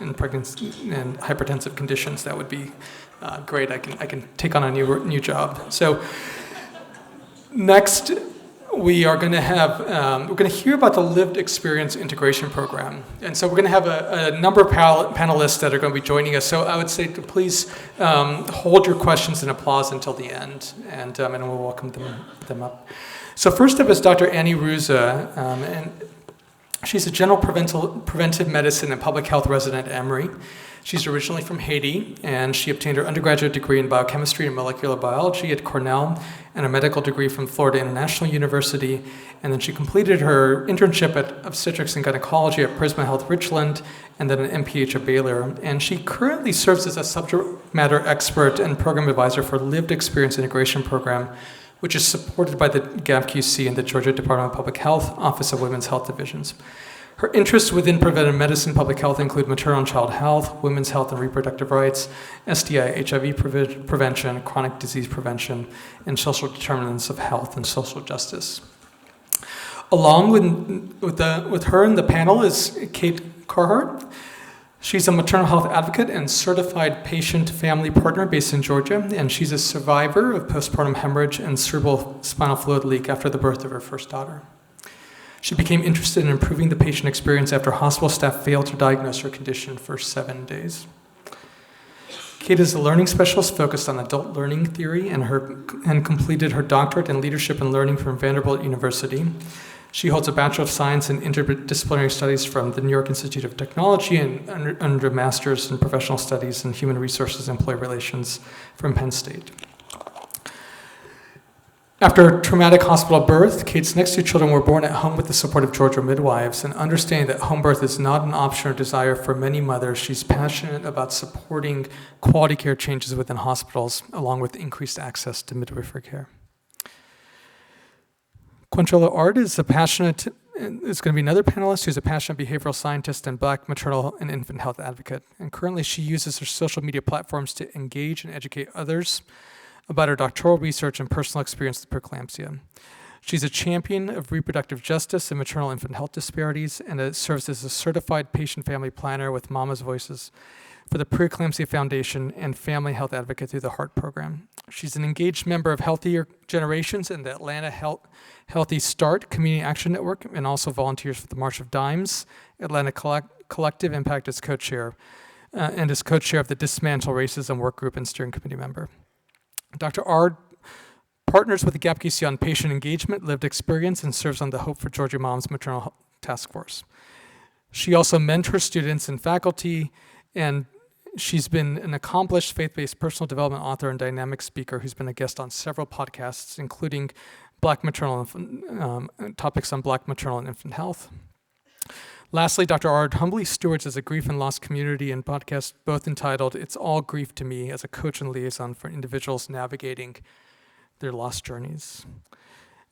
in pregnancy and hypertensive conditions, that would be great. I can take on a new job. So next, we are going to have, we're going to hear about the Lived Experience Integration Program. And so we're going to have a number of panelists that are going to be joining us. So I would say to please hold your questions and applause until the end, and we'll welcome them up. So first up is Dr. Annie Rouza, and she's a general preventive medicine and public health resident at Emory. She's originally from Haiti, and she obtained her undergraduate degree in biochemistry and molecular biology at Cornell, and a medical degree from Florida International University. And then she completed her internship at obstetrics and gynecology at Prisma Health Richland, and then an MPH at Baylor. And she currently serves as a subject matter expert and program advisor for Lived Experience Integration Program, which is supported by the GaPQC and the Georgia Department of Public Health Office of Women's Health Divisions. Her interests within preventive medicine, public health include maternal and child health, women's health and reproductive rights, STI, HIV prevention, chronic disease prevention, and social determinants of health and social justice. Along with her in the panel is Kate Carhart. She's a maternal health advocate and certified patient family partner based in Georgia, and she's a survivor of postpartum hemorrhage and cerebral spinal fluid leak after the birth of her first daughter. She became interested in improving the patient experience after hospital staff failed to diagnose her condition for 7 days. Kate is a learning specialist focused on adult learning theory and completed her doctorate in leadership and learning from Vanderbilt University. She holds a Bachelor of Science in Interdisciplinary Studies from the New York Institute of Technology and under a Master's in Professional Studies in Human Resources and Employee Relations from Penn State. After a traumatic hospital birth, Kate's next two children were born at home with the support of Georgia midwives, and understanding that home birth is not an option or desire for many mothers, she's passionate about supporting quality care changes within hospitals, along with increased access to midwifery care. Quantrilla Ard is going to be another panelist who's a passionate behavioral scientist and Black maternal and infant health advocate, and currently she uses her social media platforms to engage and educate others about her doctoral research and personal experience with preeclampsia. She's a champion of reproductive justice and maternal infant health disparities, and serves as a certified patient family planner with Mama's Voices for the Preeclampsia Foundation and family health advocate through the Heart program. She's an engaged member of Healthier Generations and the Atlanta Healthy Start Community Action Network, and also volunteers for the March of Dimes, Atlanta Collective Impact as co-chair, and is co-chair of the Dismantle Racism Work Group and steering committee member. Dr. Ard partners with the GaPQC on patient engagement, lived experience, and serves on the Hope for Georgia Moms Maternal Health Task Force. She also mentors students and faculty, and she's been an accomplished faith-based personal development author and dynamic speaker who's been a guest on several podcasts, including topics on Black maternal and infant health. Lastly, Dr. Ard humbly stewards as a grief and loss community and podcast both entitled It's All Grief to Me as a coach and liaison for individuals navigating their loss journeys.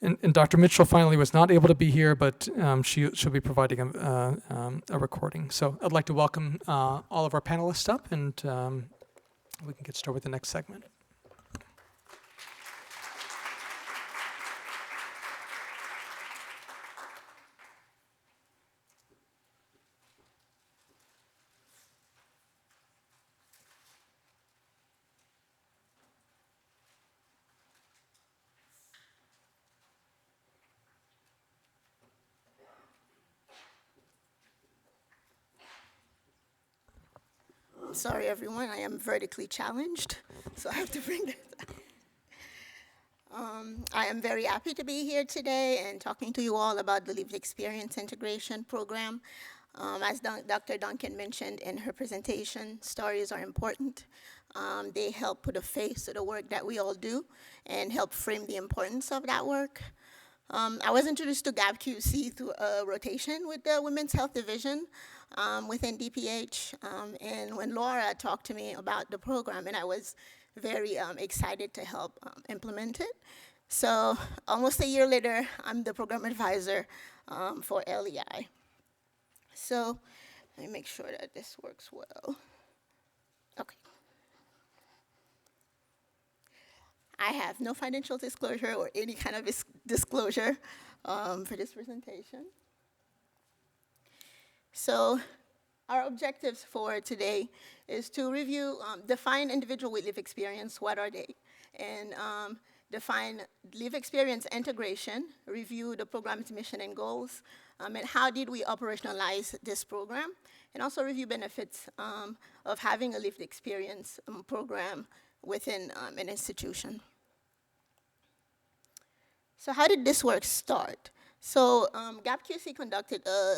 And Dr. Mitchell finally was not able to be here, but she'll be providing a recording. So I'd like to welcome all of our panelists up, and we can get started with the next segment. Sorry, everyone, I am vertically challenged, so I have to bring this up. I am very happy to be here today and talking to you all about the Lived Experience Integration Program. As Dr. Duncan mentioned in her presentation, stories are important. They help put a face to the work that we all do and help frame the importance of that work. I was introduced to GaPQC through a rotation with the Women's Health Division within DPH, and when Laura talked to me about the program, and I was very excited to help implement it. So almost a year later, I'm the program advisor for LEI. So let me make sure that this works well. Okay. I have no financial disclosure or any kind of disclosure for this presentation. So Our objectives for today is to review, define individual with lived experience, what are they? And define lived experience integration, review the program's mission and goals, and how did we operationalize this program, and also review benefits of having a lived experience program within an institution. So how did this work start? So GaPQC conducted a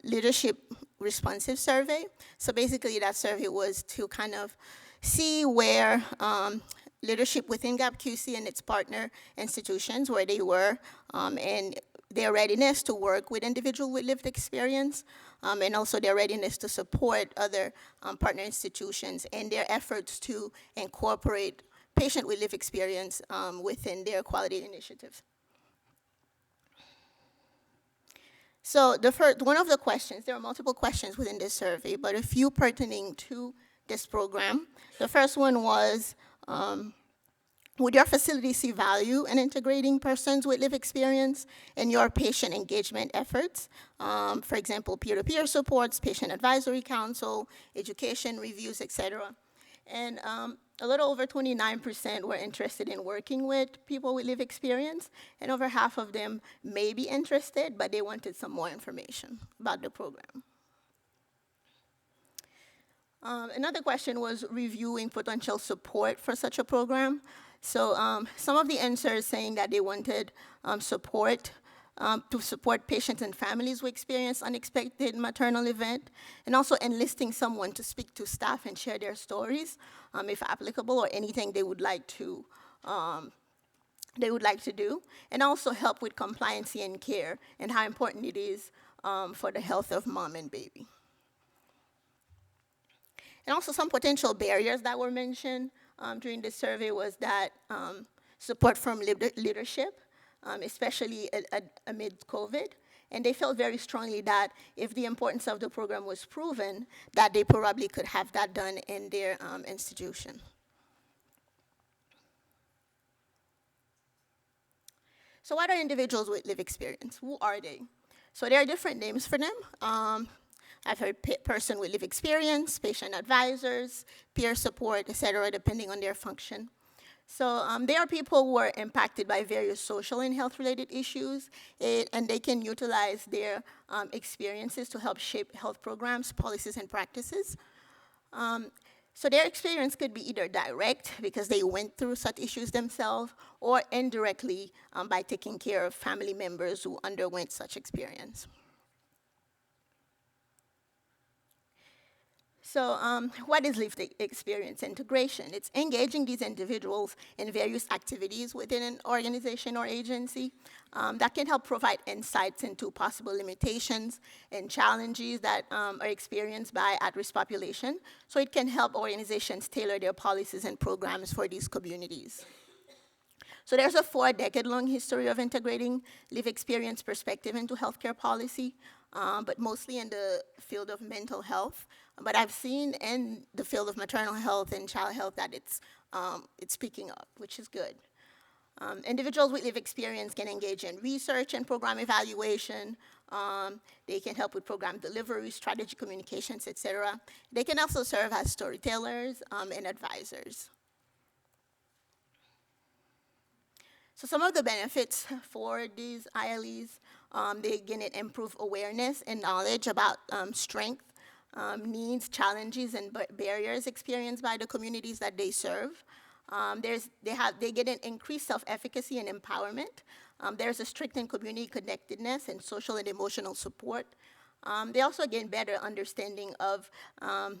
leadership responsive survey. So basically that survey was to kind of see where leadership within GaPQC and its partner institutions, where they were, and their readiness to work with individuals with lived experience, and also their readiness to support other partner institutions and their efforts to incorporate patient with lived experience within their quality initiatives. So one of the questions, there are multiple questions within this survey, but a few pertaining to this program. The first one was, would your facility see value in integrating persons with lived experience in your patient engagement efforts? For example, peer-to-peer supports, patient advisory council, education reviews, etc. And a little over 29% were interested in working with people with lived experience, and over half of them may be interested, but they wanted some more information about the program. Another question was reviewing potential support for such a program. So some of the answers saying that they wanted support to support patients and families who experience unexpected maternal event, and also enlisting someone to speak to staff and share their stories, if applicable, or anything they would like to do, and also help with compliance and care, and how important it is for the health of mom and baby. And also some potential barriers that were mentioned during the survey was that support from leadership, especially amid COVID. And they felt very strongly that if the importance of the program was proven, that they probably could have that done in their institution. So what are individuals with lived experience? Who are they? So there are different names for them. I've heard person with lived experience, patient advisors, peer support, etc., depending on their function. So they are people who are impacted by various social and health-related issues, and they can utilize their experiences to help shape health programs, policies, and practices. So their experience could be either direct, because they went through such issues themselves, or indirectly by taking care of family members who underwent such experience. So what is lived experience integration? It's engaging these individuals in various activities within an organization or agency that can help provide insights into possible limitations and challenges that are experienced by at-risk population. So it can help organizations tailor their policies and programs for these communities. So there's a 4-decade-long history of integrating lived experience perspective into healthcare policy, but mostly in the field of mental health. But I've seen in the field of maternal health and child health that it's picking up, which is good. Individuals with lived experience can engage in research and program evaluation. They can help with program delivery, strategy communications, etc. They can also serve as storytellers and advisors. So some of the benefits for these ILEs, they gain an improved awareness and knowledge about strength, needs, challenges, and barriers experienced by the communities that they serve. They get an increased self-efficacy and empowerment. There's a strengthened community connectedness and social and emotional support. They also gain better understanding of,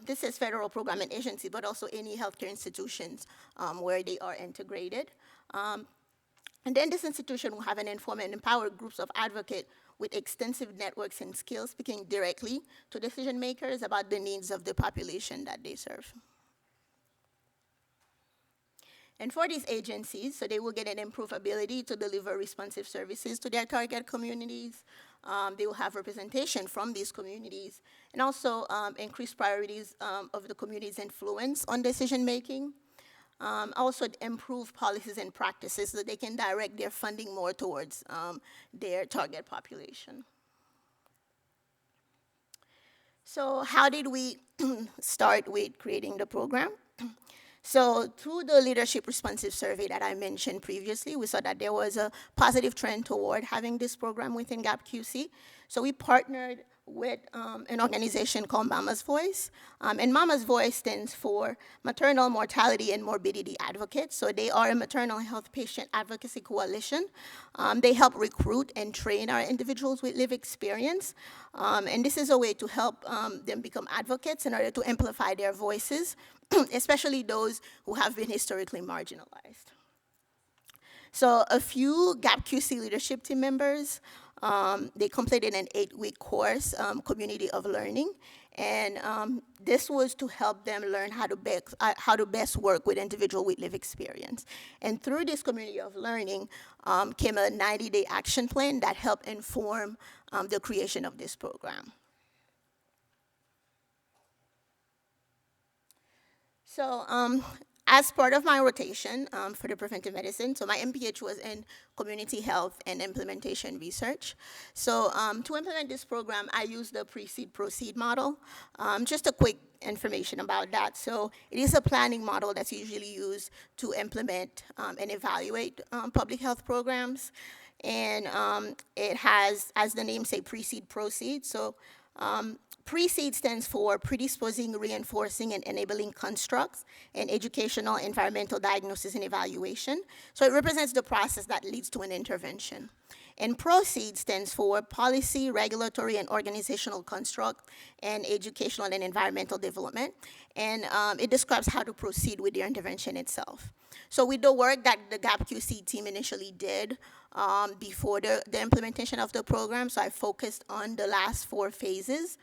this is federal program and agency, but also any healthcare institutions where they are integrated. And then this institution will have an informed and empowered groups of advocates with extensive networks and skills speaking directly to decision makers about the needs of the population that they serve. And for these agencies, so they will get an improved ability to deliver responsive services to their target communities. They will have representation from these communities, and also increased priorities of the community's influence on decision making. Also improve policies and practices so that they can direct their funding more towards their target population. So how did we start with creating the program? So through the leadership responsive survey that I mentioned previously, we saw that there was a positive trend toward having this program within GaPQC. So we partnered with an organization called Mama's Voice. And Mama's Voice stands for Maternal Mortality and Morbidity Advocates. So they are a maternal health patient advocacy coalition. They help recruit and train our individuals with lived experience. And this is a way to help them become advocates in order to amplify their voices, especially those who have been historically marginalized. So a few GaPQC leadership team members, they completed an 8-week course, Community of Learning, and this was to help them learn how to best work with individuals with lived experience. And through this Community of Learning came a 90-day action plan that helped inform the creation of this program. So as part of my rotation for the preventive medicine, so my MPH was in community health and implementation research. So to implement this program, I used the precede proceed model. Just a quick information about that. So it is a planning model that's usually used to implement and evaluate public health programs. And it has, as the name say, precede proceed. So PRECEDE stands for Predisposing, Reinforcing, and Enabling Constructs in Educational, Environmental Diagnosis and Evaluation. So it represents the process that leads to an intervention. And PROCEED stands for Policy, Regulatory, and Organizational Construct and Educational and Environmental Development. And it describes how to proceed with the intervention itself. So with the work that the GaPQC team initially did before the implementation of the program, so I focused on the last 4 phases.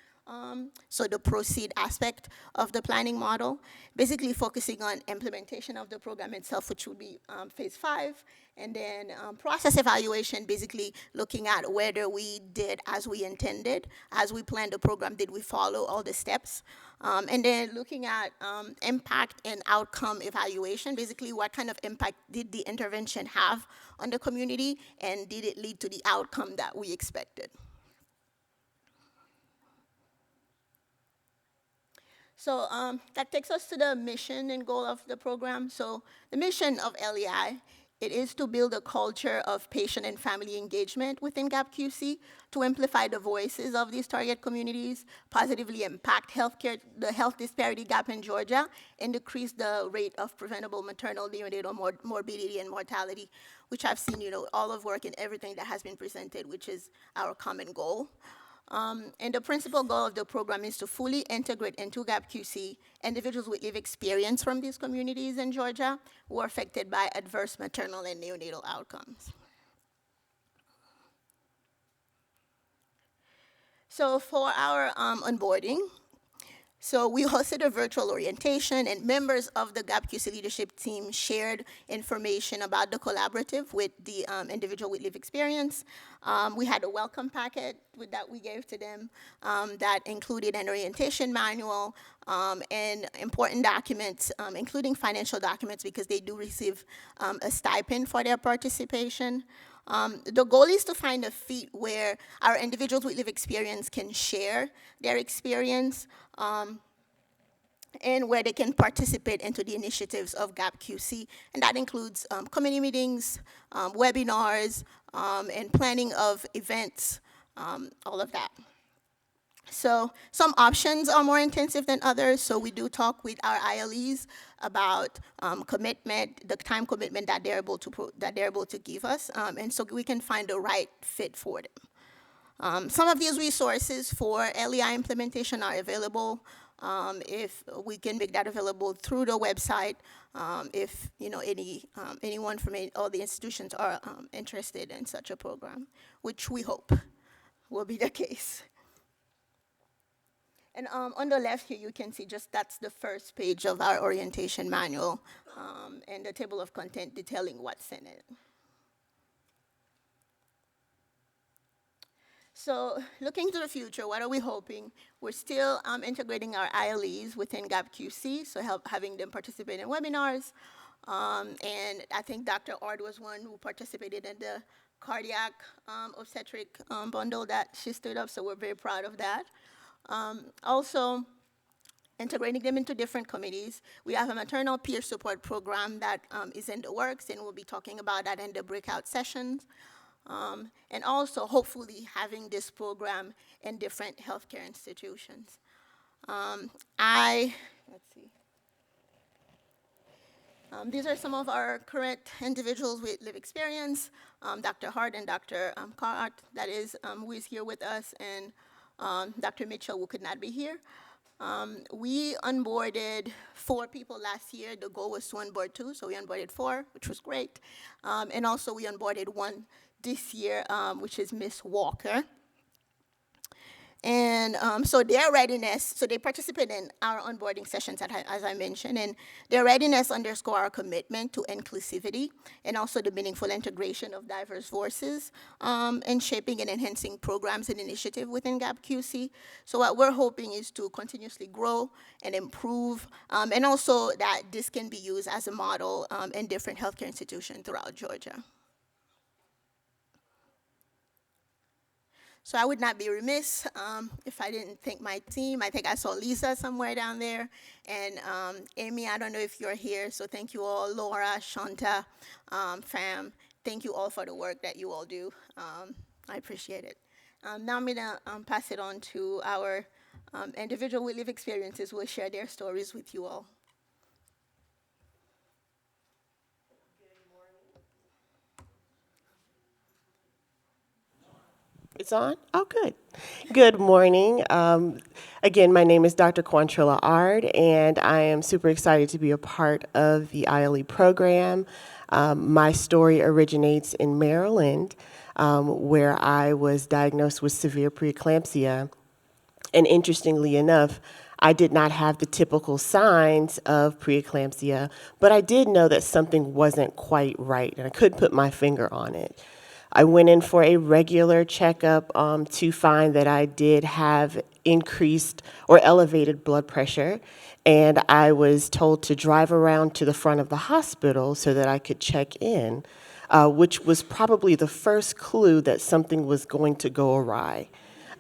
So the proceed aspect of the planning model, basically focusing on implementation of the program itself, which would be phase 5, and then process evaluation, basically looking at whether we did as we intended, as we planned the program, did we follow all the steps, and then looking at impact and outcome evaluation, basically what kind of impact did the intervention have on the community, and did it lead to the outcome that we expected. So that takes us to the mission and goal of the program. So the mission of LEI, it is to build a culture of patient and family engagement within GaPQC to amplify the voices of these target communities, positively impact healthcare, the health disparity gap in Georgia, and decrease the rate of preventable maternal neonatal morbidity and mortality, which I've seen, all of work and everything that has been presented, which is our common goal. And the principal goal of the program is to fully integrate into GaPQC individuals with lived experience from these communities in Georgia who are affected by adverse maternal and neonatal outcomes. So for our onboarding, so we hosted a virtual orientation, and members of the GaPQC leadership team shared information about the collaborative with the individual with lived experience. We had a welcome packet that we gave to them that included an orientation manual and important documents, including financial documents, because they do receive a stipend for their participation. The goal is to find a fit where our individuals with lived experience can share their experience and where they can participate into the initiatives of GaPQC. And that includes committee meetings, webinars, and planning of events, all of that. So some options are more intensive than others, so we do talk with our ILEs about commitment, the time commitment that they're able to give us, and so we can find the right fit for them. Some of these resources for LEI implementation are available. If we can make that available through the website, if anyone from all the institutions are interested in such a program, which we hope will be the case. And on the left here, you can see that's the first page of our orientation manual and the table of content detailing what's in it. So looking to the future, what are we hoping? We're still integrating our ILEs within GaPQC, so having them participate in webinars. And I think Dr. Ard was one who participated in the cardiac obstetric bundle that she stood up, so we're very proud of that. Also, integrating them into different committees. We have a maternal peer support program that is in the works, and we'll be talking about that in the breakout sessions. And also, hopefully, having this program in different healthcare institutions. Let's see. These are some of our current individuals with lived experience, Dr. Hart and Dr. Carhart, that is, who is here with us, and Dr. Mitchell, who could not be here. We onboarded 4 people last year. The goal was to onboard 2, so we onboarded 4, which was great. And also we onboarded 1 this year, which is Miss Walker. And so their readiness, so they participate in our onboarding sessions, as I mentioned, and their readiness underscore our commitment to inclusivity and also the meaningful integration of diverse voices in shaping and enhancing programs and initiatives within GaPQC. So what we're hoping is to continuously grow and improve, and also that this can be used as a model in different healthcare institutions throughout Georgia. So I would not be remiss if I didn't thank my team. I think I saw Lisa somewhere down there. And Amy, I don't know if you're here, so thank you all. Laura, Shanta, Fam, thank you all for the work that you all do. I appreciate it. Now I'm gonna pass it on to our individual with lived experiences who will share their stories with you all. It's on? Oh, good. Good morning. Again, my name is Dr. Quantrilla Ard, and I am super excited to be a part of the ILE program. My story originates in Maryland, where I was diagnosed with severe preeclampsia. And interestingly enough, I did not have the typical signs of preeclampsia, but I did know that something wasn't quite right, and I couldn't put my finger on it. I went in for a regular checkup to find that I did have increased or elevated blood pressure, and I was told to drive around to the front of the hospital so that I could check in, which was probably the first clue that something was going to go awry.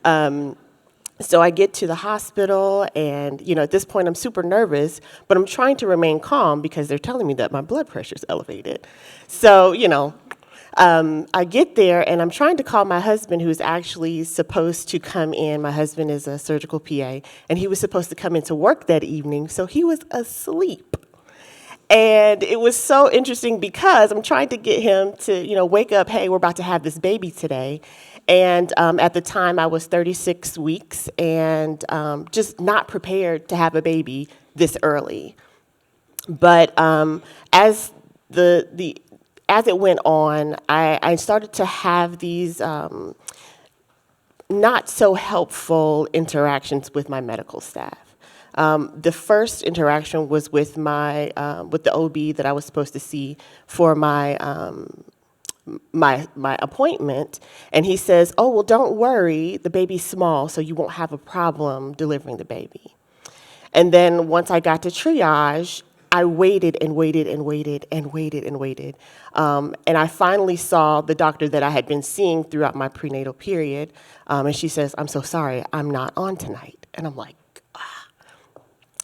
So I get to the hospital, and at this point I'm super nervous, but I'm trying to remain calm because they're telling me that my blood pressure is elevated. So, I get there, and I'm trying to call my husband, who's actually supposed to come in. My husband is a surgical PA, and he was supposed to come into work that evening, so he was asleep. And it was so interesting because I'm trying to get him to, wake up, hey, we're about to have this baby today. And at the time, I was 36 weeks and just not prepared to have a baby this early. But as as it went on, I started to have these not so helpful interactions with my medical staff. The first interaction was with with the OB that I was supposed to see for my appointment, and he says, "Oh, well, don't worry, the baby's small, so you won't have a problem delivering the baby." And then once I got to triage, I waited and waited and waited and waited and waited. And I finally saw the doctor that I had been seeing throughout my prenatal period, and she says, "I'm so sorry, I'm not on tonight." And I'm like, ah.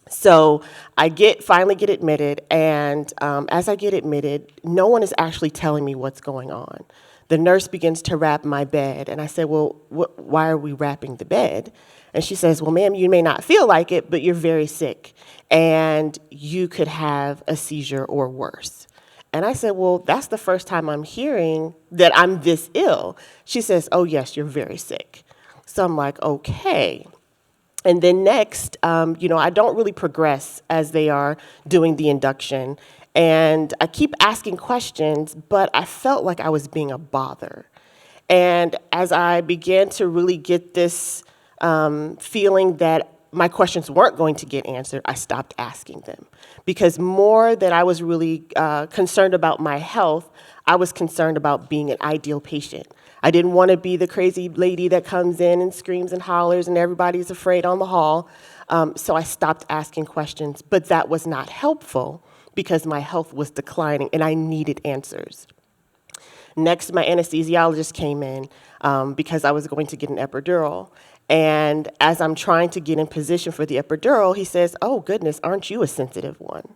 So I finally get admitted, and as I get admitted, no one is actually telling me what's going on. The nurse begins to wrap my bed, and I said, "Well, why are we wrapping the bed?" And she says, "Well, ma'am, you may not feel like it, but you're very sick, and you could have a seizure or worse." And I said, "Well, that's the first time I'm hearing that I'm this ill." She says, "Oh, yes, you're very sick." So I'm like, okay. And then next, I don't really progress as they are doing the induction. And I keep asking questions, but I felt like I was being a bother. And as I began to really get this feeling that my questions weren't going to get answered, I stopped asking them. Because more than I was really concerned about my health, I was concerned about being an ideal patient. I didn't want to be the crazy lady that comes in and screams and hollers and everybody's afraid on the hall. So I stopped asking questions, but that was not helpful because my health was declining and I needed answers. Next, my anesthesiologist came in because I was going to get an epidural. And as I'm trying to get in position for the epidural, he says, "Oh, goodness, aren't you a sensitive one?"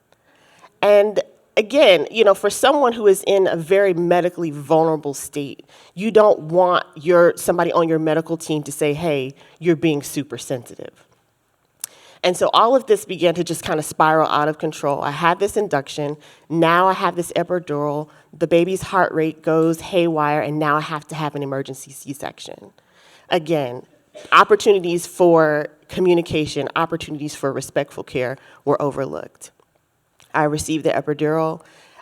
And again, for someone who is in a very medically vulnerable state, you don't want somebody on your medical team to say, "Hey, you're being super sensitive." And so all of this began to just kind of spiral out of control. I had this induction, now I have this epidural, the baby's heart rate goes haywire, and now I have to have an emergency C-section. Again, opportunities for communication, opportunities for respectful care were overlooked. I received the epidural.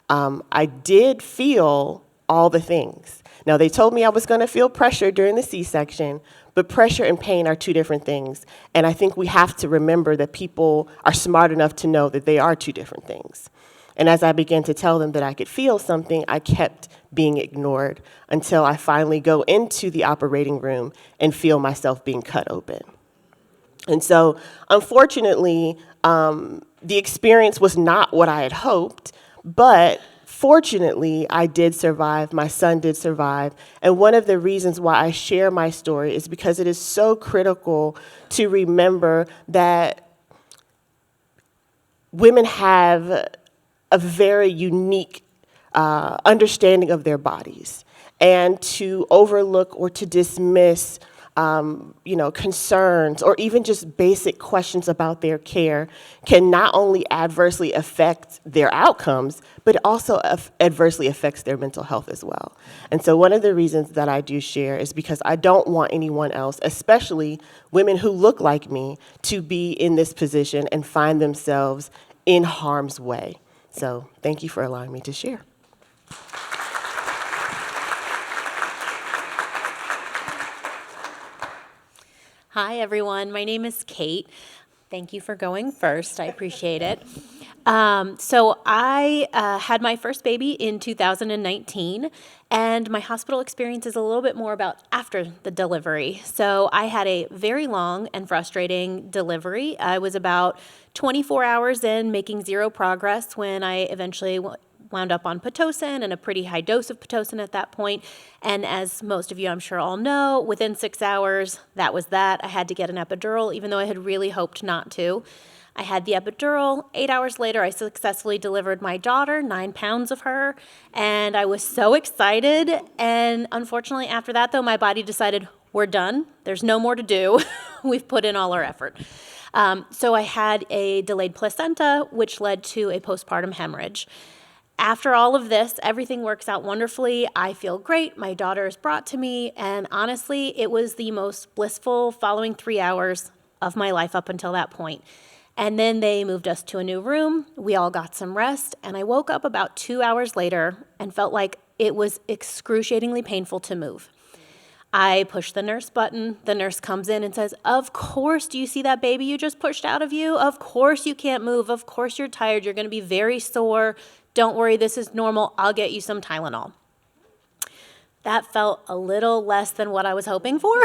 I did feel all the things. Now, they told me I was going to feel pressure during the C-section, but pressure and pain are two different things. And I think we have to remember that people are smart enough to know that they are two different things. And as I began to tell them that I could feel something, I kept being ignored until I finally go into the operating room and feel myself being cut open. And so, unfortunately, the experience was not what I had hoped, but fortunately, I did survive. My son did survive. And one of the reasons why I share my story is because it is so critical to remember that women have a very unique understanding of their bodies. And to overlook or to dismiss concerns or even just basic questions about their care can not only adversely affect their outcomes, but it also adversely affects their mental health as well. And so one of the reasons that I do share is because I don't want anyone else, especially women who look like me, to be in this position and find themselves in harm's way. So thank you for allowing me to share. Hi, everyone. My name is Kate. Thank you for going first. I appreciate it. So I had my first baby in 2019, and my hospital experience is a little bit more about after the delivery. So I had a very long and frustrating delivery. I was about 24 hours in, making zero progress when I eventually wound up on Pitocin and a pretty high dose of Pitocin at that point. And as most of you, I'm sure, all know, within 6 hours, that was that. I had to get an epidural, even though I had really hoped not to. I had the epidural. 8 hours later, I successfully delivered my daughter, 9 pounds of her, and I was so excited. And unfortunately, after that, though, my body decided, we're done. There's no more to do. We've put in all our effort. So I had a delayed placenta, which led to a postpartum hemorrhage. After all of this, everything works out wonderfully. I feel great. My daughter is brought to me, and honestly, it was the most blissful following 3 hours of my life up until that point. And then they moved us to a new room. We all got some rest, and I woke up about 2 hours later and felt like it was excruciatingly painful to move. I push the nurse button. The nurse comes in and says, "Of course, do you see that baby you just pushed out of you? Of course you can't move. Of course you're tired. You're going to be very sore. Don't worry, this is normal. I'll get you some Tylenol." That felt a little less than what I was hoping for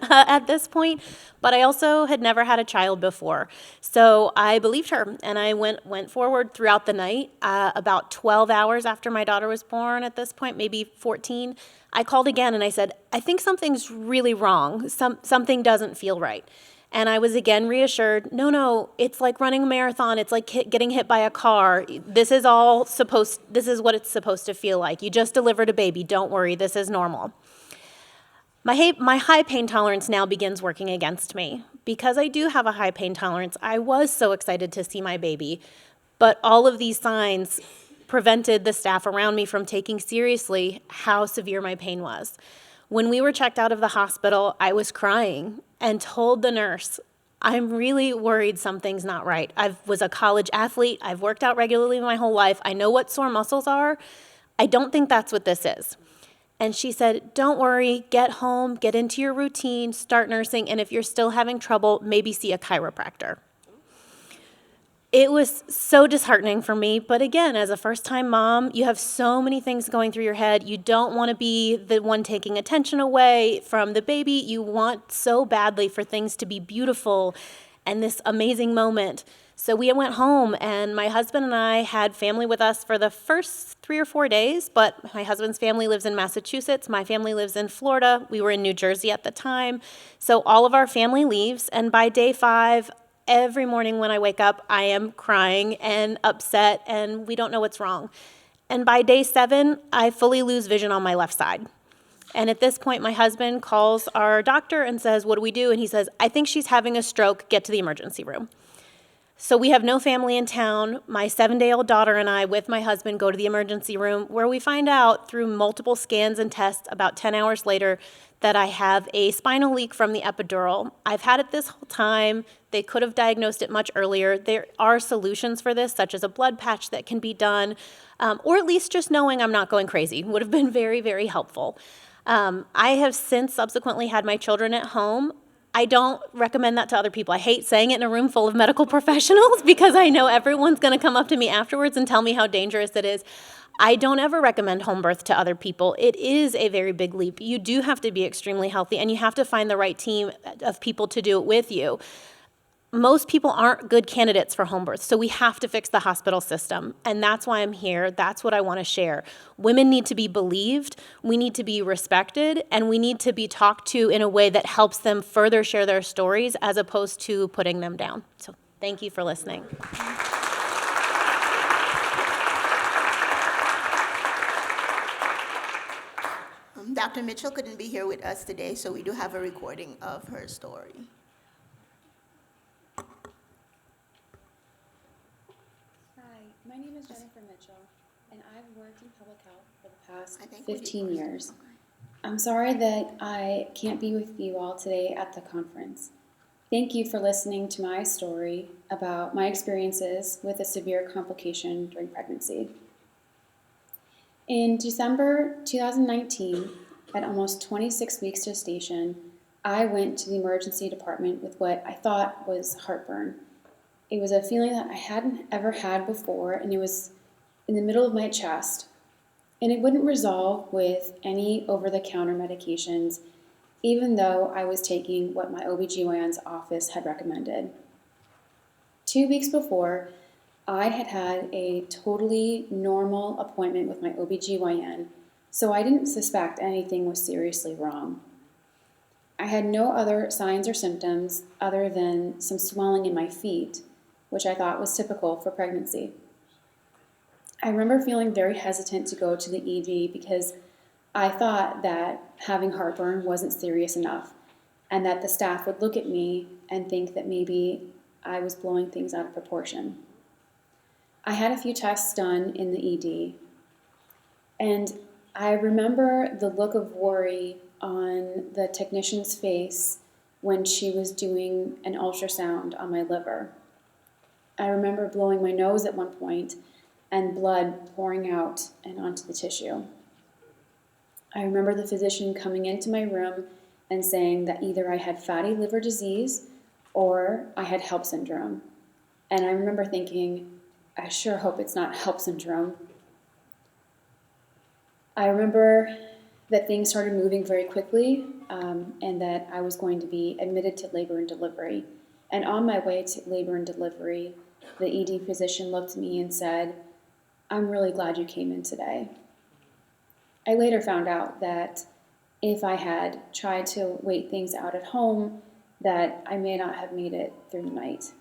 at this point, but I also had never had a child before. So I believed her, and I went forward throughout the night. About 12 hours after my daughter was born at this point, maybe 14, I called again and I said, "I think something's really wrong. Something doesn't feel right." And I was again reassured, no, it's like running a marathon. It's like getting hit by a car. This is what it's supposed to feel like. You just delivered a baby. Don't worry, this is normal. My high pain tolerance now begins working against me. Because I do have a high pain tolerance, I was so excited to see my baby. But all of these signs prevented the staff around me from taking seriously how severe my pain was. When we were checked out of the hospital, I was crying and told the nurse, "I'm really worried something's not right. I was a college athlete. I've worked out regularly my whole life. I know what sore muscles are. I don't think that's what this is." And she said, "Don't worry, get home, get into your routine, start nursing, and if you're still having trouble, maybe see a chiropractor." It was so disheartening for me, but again, as a first-time mom, you have so many things going through your head. You don't want to be the one taking attention away from the baby. You want so badly for things to be beautiful and this amazing moment. So we went home, and my husband and I had family with us for the first 3 or 4 days, but my husband's family lives in Massachusetts. My family lives in Florida. We were in New Jersey at the time. So all of our family leaves, and by day 5, every morning when I wake up, I am crying and upset, and we don't know what's wrong. And by day 7, I fully lose vision on my left side. And at this point, my husband calls our doctor and says, "What do we do?" And he says, "I think she's having a stroke. Get to the emergency room." So we have no family in town. My 7-day-old daughter and I, with my husband, go to the emergency room, where we find out through multiple scans and tests about 10 hours later that I have a spinal leak from the epidural. I've had it this whole time. They could have diagnosed it much earlier. There are solutions for this, such as a blood patch that can be done, or at least just knowing I'm not going crazy would have been very, very helpful. I have since subsequently had my children at home. I don't recommend that to other people. I hate saying it in a room full of medical professionals because I know everyone's going to come up to me afterwards and tell me how dangerous it is. I don't ever recommend home birth to other people. It is a very big leap. You do have to be extremely healthy, and you have to find the right team of people to do it with you. Most people aren't good candidates for home birth, so we have to fix the hospital system, and that's why I'm here. That's what I want to share. Women need to be believed, we need to be respected, and we need to be talked to in a way that helps them further share their stories as opposed to putting them down. So thank you for listening. Dr. Mitchell couldn't be here with us today, so we do have a recording of her story. Hi, my name is Jennifer Mitchell, and I've worked in public health for the past I think we did 15 first. years. I'm sorry that I can't be with you all today at the conference. Thank you for listening to my story about my experiences with a severe complication during pregnancy. In December 2019, at almost 26 weeks gestation, I went to the emergency department with what I thought was heartburn. It was a feeling that I hadn't ever had before, and it was in the middle of my chest. And it wouldn't resolve with any over-the-counter medications, even though I was taking what my OBGyn's office had recommended. 2 weeks before, I had had a totally normal appointment with my OBGyn, so I didn't suspect anything was seriously wrong. I had no other signs or symptoms other than some swelling in my feet, which I thought was typical for pregnancy. I remember feeling very hesitant to go to the ED because I thought that having heartburn wasn't serious enough, and that the staff would look at me and think that maybe I was blowing things out of proportion. I had a few tests done in the ED, and I remember the look of worry on the technician's face when she was doing an ultrasound on my liver. I remember blowing my nose at one point and blood pouring out and onto the tissue. I remember the physician coming into my room and saying that either I had fatty liver disease or I had HELLP syndrome. And I remember thinking, I sure hope it's not HELLP syndrome. I remember that things started moving very quickly, and that I was going to be admitted to labor and delivery. And on my way to labor and delivery, the ED physician looked at me and said, "I'm really glad you came in today." I later found out that if I had tried to wait things out at home, that I may not have made it through the night.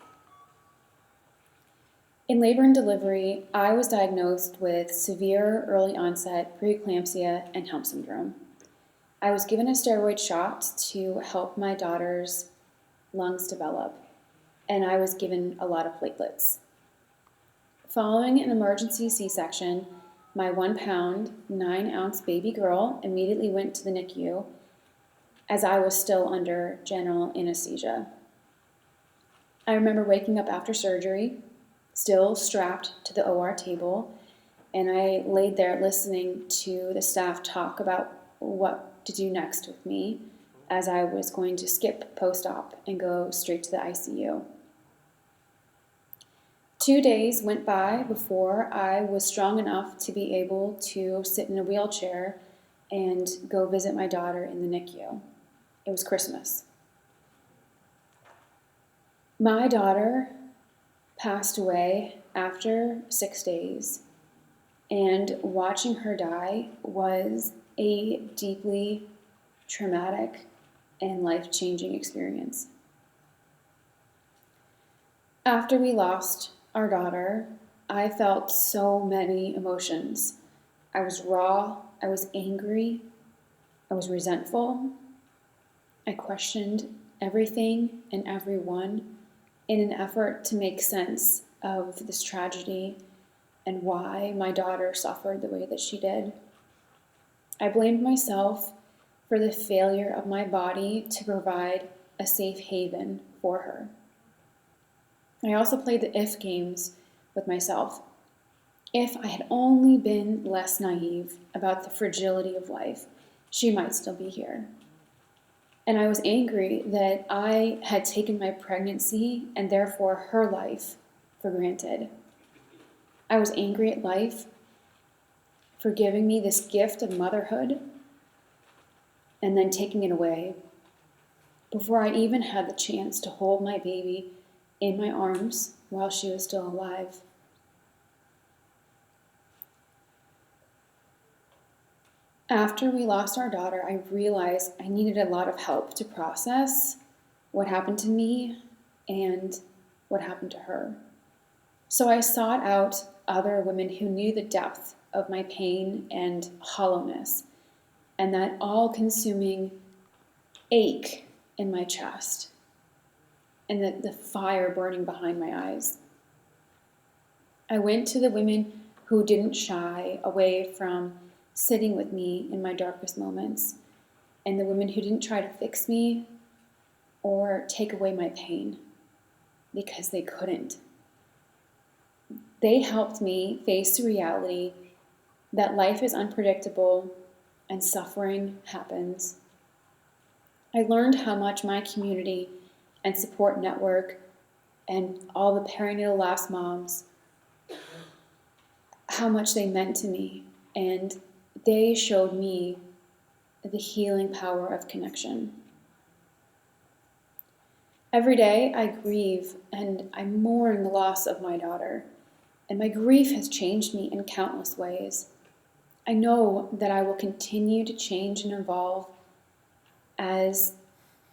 In labor and delivery, I was diagnosed with severe early onset preeclampsia and HELLP syndrome. I was given a steroid shot to help my daughter's lungs develop, and I was given a lot of platelets. Following an emergency C-section, my 1-pound, 9-ounce baby girl immediately went to the NICU as I was still under general anesthesia. I remember waking up after surgery, still strapped to the OR table, and I laid there listening to the staff talk about what to do next with me, as I was going to skip post-op and go straight to the ICU. 2 days went by before I was strong enough to be able to sit in a wheelchair and go visit my daughter in the NICU. It was Christmas. My daughter passed away after 6 days, and watching her die was a deeply traumatic and life-changing experience. After we lost our daughter, I felt so many emotions. I was raw, I was angry, I was resentful. I questioned everything and everyone in an effort to make sense of this tragedy and why my daughter suffered the way that she did. I blamed myself for the failure of my body to provide a safe haven for her. I also played the if games with myself. If I had only been less naive about the fragility of life, she might still be here. And I was angry that I had taken my pregnancy and therefore her life for granted. I was angry at life for giving me this gift of motherhood and then taking it away before I even had the chance to hold my baby in my arms while she was still alive. After we lost our daughter, I realized I needed a lot of help to process what happened to me and what happened to her. So I sought out other women who knew the depth of my pain and hollowness and that all-consuming ache in my chest and the fire burning behind my eyes. I went to the women who didn't shy away from sitting with me in my darkest moments, and the women who didn't try to fix me or take away my pain because they couldn't. They helped me face the reality that life is unpredictable and suffering happens. I learned how much my community and support network and all the perinatal loss moms, how much they meant to me, and they showed me the healing power of connection. Every day I grieve and I mourn the loss of my daughter, and my grief has changed me in countless ways. I know that I will continue to change and evolve as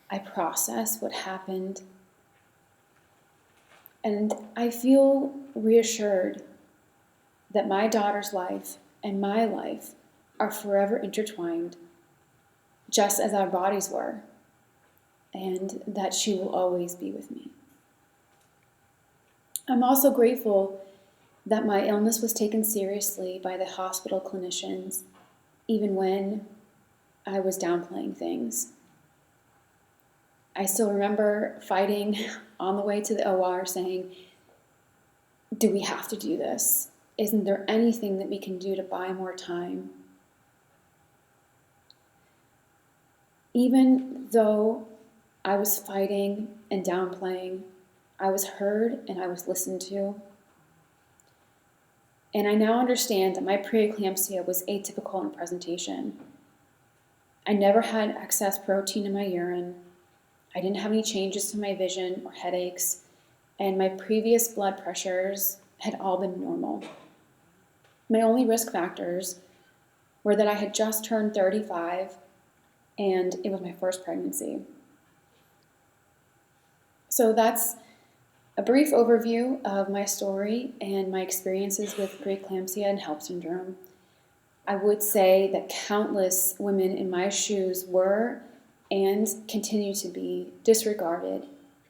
I process what happened, and I feel reassured that my daughter's life and my life are forever intertwined, just as our bodies were, and that she will always be with me. I'm also grateful that my illness was taken seriously by the hospital clinicians, even when I was downplaying things. I still remember fighting on the way to the OR saying, do we have to do this? Isn't there anything that we can do to buy more time? Even though I was fighting and downplaying, I was heard and I was listened to. And I now understand that my preeclampsia was atypical in presentation. I never had excess protein in my urine. I didn't have any changes to my vision or headaches, and my previous blood pressures had all been normal. My only risk factors were that I had just turned 35 and it was my first pregnancy. So that's a brief overview of my story and my experiences with preeclampsia and HELLP syndrome. I would say that countless women in my shoes were and continue to be disregarded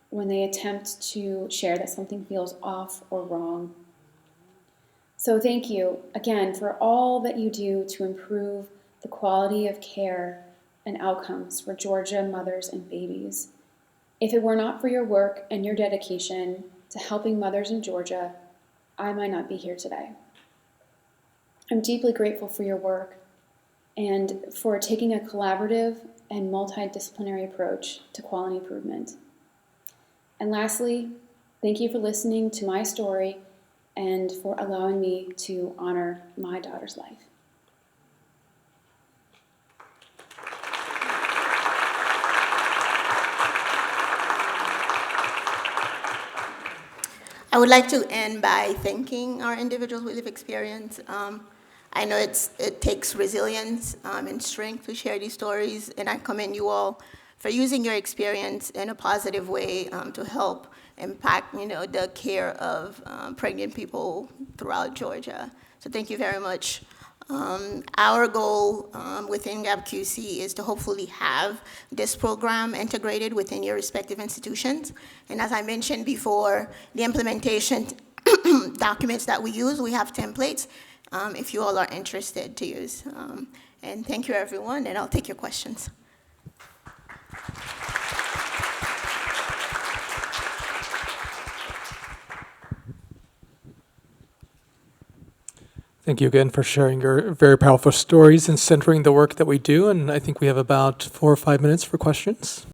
when they attempt to share that something feels off or wrong. So thank you again for all that you do to improve the quality of care and outcomes for Georgia mothers and babies. If it were not for your work and your dedication to helping mothers in Georgia, I might not be here today. I'm deeply grateful for your work and for taking a collaborative and multidisciplinary approach to quality improvement. And lastly, thank you for listening to my story and for allowing me to honor my daughter's life. I would like to end by thanking our individuals with lived experience. I know it takes resilience and strength to share these stories, and I commend you all for using your experience in a positive way to help impact, the care of pregnant people throughout Georgia. So thank you very much. Our goal within GaPQC is to hopefully have this program integrated within your respective institutions. And as I mentioned before, the implementation documents that we use, we have templates if you all are interested to use. And thank you, everyone, and I'll take your questions. Thank you again for sharing your very powerful stories and centering the work that we do. And I think we have about 4 or 5 minutes for questions.